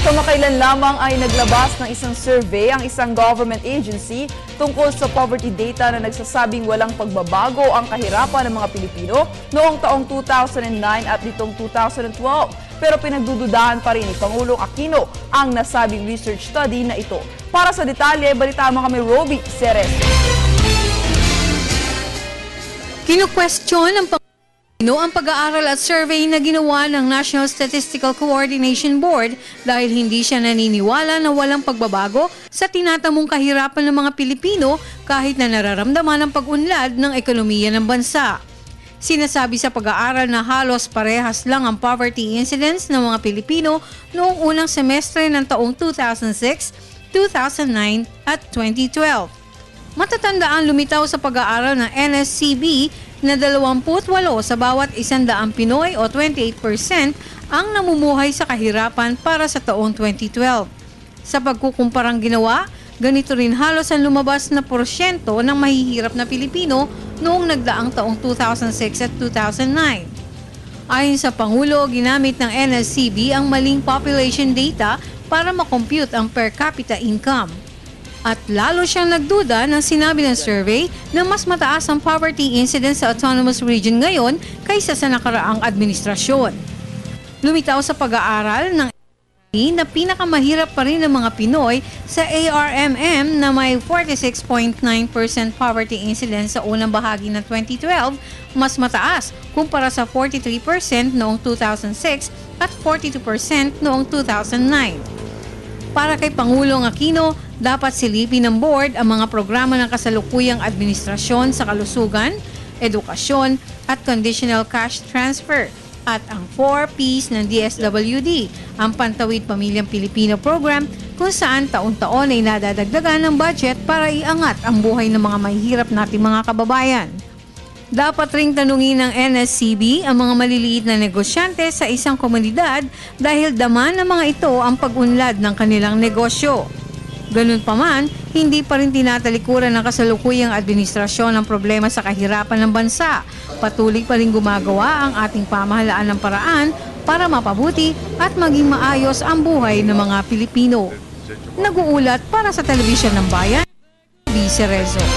Kamakailan lamang ay naglabas ng isang survey ang isang government agency tungkol sa poverty data na nagsasabing walang pagbabago ang kahirapan ng mga Pilipino noong taong 2009 at nitong 2012. Pero pinagdududahan pa rin ni Pangulong Aquino ang nasabing research study na ito. Para sa detalye, balitaan mo kami Roby Ceres. Kinu-question ng ang pag-aaral at survey na ginawa ng National Statistical Coordination Board dahil hindi siya naniniwala na walang pagbabago sa tinatamong kahirapan ng mga Pilipino kahit na nararamdaman ang pag-unlad ng ekonomiya ng bansa. Sinasabi sa pag-aaral na halos parehas lang ang poverty incidence ng mga Pilipino noong unang semestre ng taong 2006, 2009 at 2012. Matatandaan lumitaw sa pag-aaral ng NSCB na 28 sa bawat 100 Pinoy o 28% ang namumuhay sa kahirapan para sa taong 2012. Sa pagkukumparang ginawa, ganito rin halos ang lumabas na porsyento ng mahihirap na Pilipino noong nagdaang taong 2006 at 2009. Ayon sa Pangulo, ginamit ng NSCB ang maling population data para makompute ang per capita income. At lalo siyang nagduda nang sinabi ng survey na mas mataas ang poverty incidence sa autonomous region ngayon kaysa sa nakaraang administrasyon. Lumitaw sa pag-aaral ng na pinakamahirap pa rin ng mga Pinoy sa ARMM na may 46.9% poverty incidence sa unang bahagi ng 2012, mas mataas kumpara sa 43% noong 2006 at 42% noong 2009. Para kay Pangulong Aquino, dapat silipin ng board ang mga programa ng kasalukuyang administrasyon sa kalusugan, edukasyon at conditional cash transfer at ang 4Ps ng DSWD, ang Pantawid Pamilyang Pilipino Program kung saan taon-taon ay nadadagdagan ng budget para iangat ang buhay ng mga mahihirap nating mga kababayan. Dapat ring tanungin ng NSCB ang mga maliliit na negosyante sa isang komunidad dahil daman ng mga ito ang pag-unlad ng kanilang negosyo. Ganun pa man, hindi pa rin tinatalikuran ng kasalukuyang administrasyon ang problema sa kahirapan ng bansa. Patuloy pa rin gumagawa ang ating pamahalaan ng paraan para mapabuti at maging maayos ang buhay ng mga Pilipino. Nag-uulat para sa Telebisyon ng Bayan, Roby Ceres.